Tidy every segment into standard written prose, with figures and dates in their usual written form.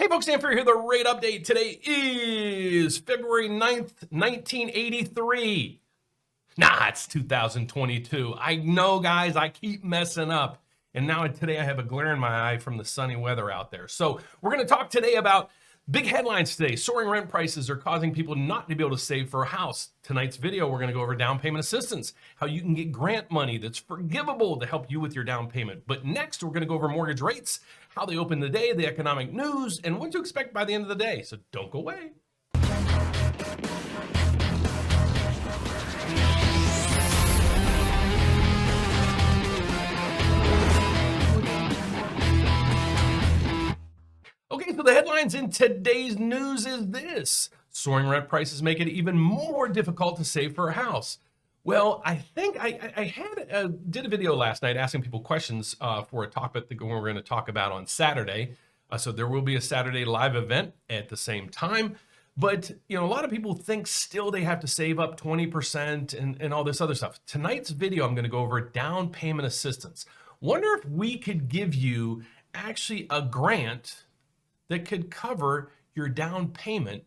Hey folks, Dan Frio here, the rate update. Today is February 9th, 1983. Nah, it's 2022. I know, guys, I keep messing up. And now today I have a glare in my eye from the sunny weather out there. So we're going to talk today about big headlines today. Soaring rent prices are causing people not to be able to save for a house. Tonight's video, we're going to go over down payment assistance, how you can get grant money that's forgivable to help you with your down payment. But next, we're going to go over mortgage rates, how they open the day, the economic news, and what to expect by the end of the day. So don't go away. Okay, so the headlines in today's news is this: soaring rent prices make it even more difficult to save for a house. Well, I think I did a video last night asking people questions for a topic that we're going to talk about on Saturday. So there will be a Saturday live event at the same time. But a lot of people think still they have to save up 20% and all this other stuff. Tonight's video, I'm going to go over down payment assistance. Wonder if we could give you actually a grant that could cover your down payment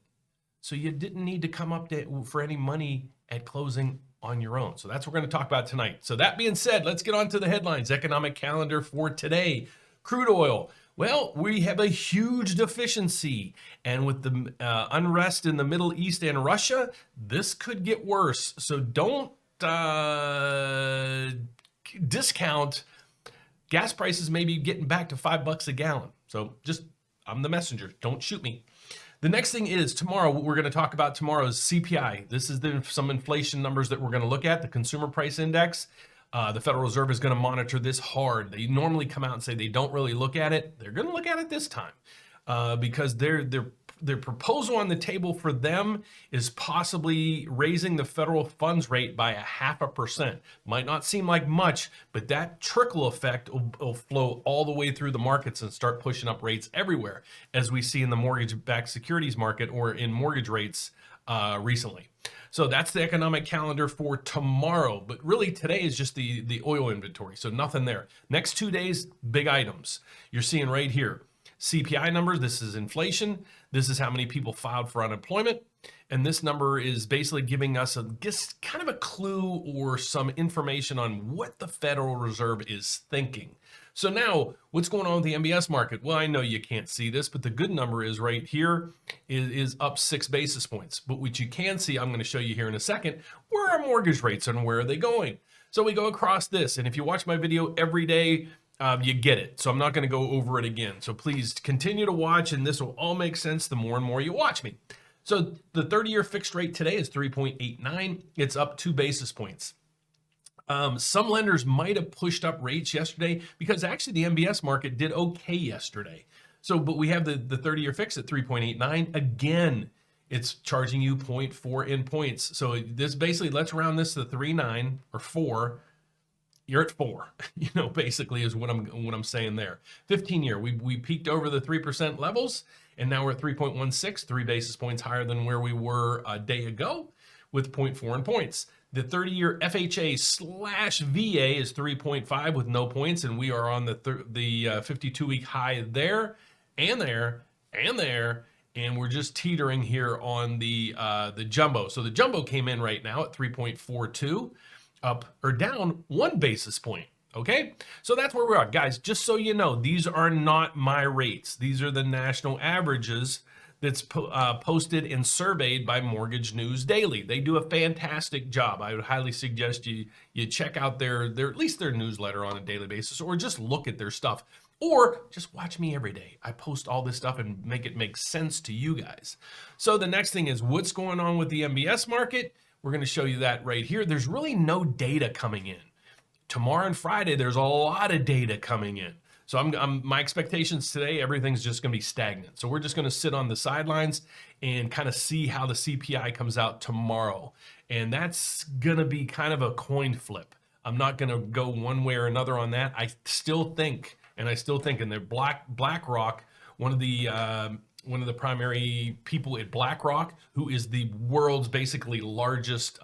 so you didn't need to come up for any money at closing on your own. So that's what we're going to talk about tonight. So that being said, let's get on to the headlines. Economic calendar for today. Crude oil. Well, we have a huge deficiency, and with the unrest in the Middle East and Russia, this could get worse. So don't discount gas prices maybe getting back to $5 a gallon. So I'm the messenger. Don't shoot me. The next thing is tomorrow, what we're going to talk about tomorrow is CPI. This is some inflation numbers that we're going to look at, the consumer price index. The Federal Reserve is going to monitor this hard. They normally come out and say they don't really look at it. They're going to look at it this time because their proposal on the table for them is possibly raising the federal funds rate by 0.5%. Might not seem like much, but that trickle effect will flow all the way through the markets and start pushing up rates everywhere, as we see in the mortgage-backed securities market or in mortgage rates recently. So that's the economic calendar for tomorrow. But really today is just the oil inventory. So nothing there. Next 2 days, big items. You're seeing right here. CPI numbers, this is inflation. This is how many people filed for unemployment. And this number is basically giving us kind of a clue or some information on what the Federal Reserve is thinking. So now, what's going on with the MBS market? Well, I know you can't see this, but the good number is right here, is up 6 basis points. But what you can see, I'm going to show you here in a second, where are mortgage rates and where are they going? So we go across this, and if you watch my video every day, you get it. So I'm not going to go over it again. So please continue to watch, and this will all make sense the more and more you watch me. So the 30-year fixed rate today is 3.89. It's up 2 basis points. Some lenders might have pushed up rates yesterday because actually the MBS market did okay yesterday. So, but we have the 30-year fix at 3.89. Again, it's charging you 0.4 in points. So this basically, let's round this to 3.9 or 4. You're at 4, basically is what I'm saying there. 15-year, we peaked over the 3% levels, and now we're at 3.16, 3 basis points higher than where we were a day ago with 0.4 in points. The 30-year FHA/VA is 3.5 with no points, and we are on the 52-week high there, and we're just teetering here on the jumbo. So the jumbo came in right now at 3.42. Up or down 1 basis point. Okay, so that's where we're at, guys. Just so you know, these are not my rates. These are the national averages that's posted and surveyed by Mortgage News Daily. They do a fantastic job. I would highly suggest you check out their at least their newsletter on a daily basis, or just look at their stuff, or just watch me every day. I post all this stuff and make it make sense to you guys. So the next thing is what's going on with the MBS market. We're going to show you that right here. There's really no data coming in. Tomorrow and Friday, there's a lot of data coming in. So my expectations today, everything's just going to be stagnant. So we're just going to sit on the sidelines and kind of see how the CPI comes out tomorrow. And that's going to be kind of a coin flip. I'm not going to go one way or another on that. I still think, and they're BlackRock, one of the primary people at BlackRock, who is the world's basically largest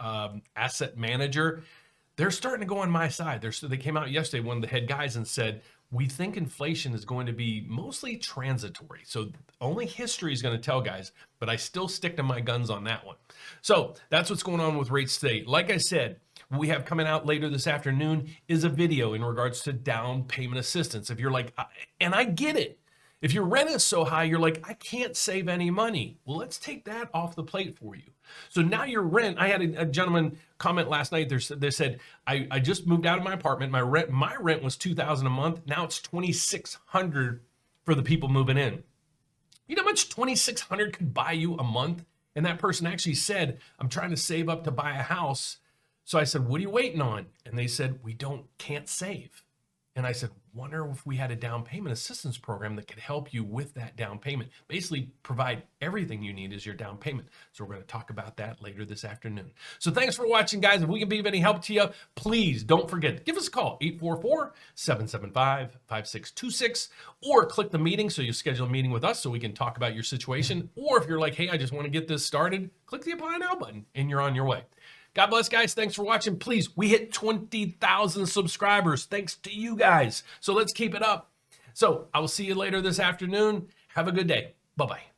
asset manager, they're starting to go on my side. They came out yesterday, one of the head guys, and said, we think inflation is going to be mostly transitory. So only history is going to tell, guys, but I still stick to my guns on that one. So that's what's going on with rates today. Like I said, what we have coming out later this afternoon is a video in regards to down payment assistance. If you're like, and I get it. If your rent is so high, you're like, I can't save any money. Well, let's take that off the plate for you. So now your rent, I had a gentleman comment last night. They said, I just moved out of my apartment. My rent was $2,000 a month. Now it's $2,600 for the people moving in. You know how much $2,600 could buy you a month? And that person actually said, I'm trying to save up to buy a house. So I said, what are you waiting on? And they said, can't save. And I said, wonder if we had a down payment assistance program that could help you with that down payment. Basically provide everything you need as your down payment. So we're going to talk about that later this afternoon. So thanks for watching, guys. If we can be of any help to you, please don't forget, give us a call, 844-775-5626, or click the meeting so you schedule a meeting with us so we can talk about your situation. Or if you're like, hey, I just want to get this started, click the apply now button and you're on your way. God bless, guys. Thanks for watching. Please, we hit 20,000 subscribers thanks to you guys. So let's keep it up. So I will see you later this afternoon. Have a good day. Bye-bye.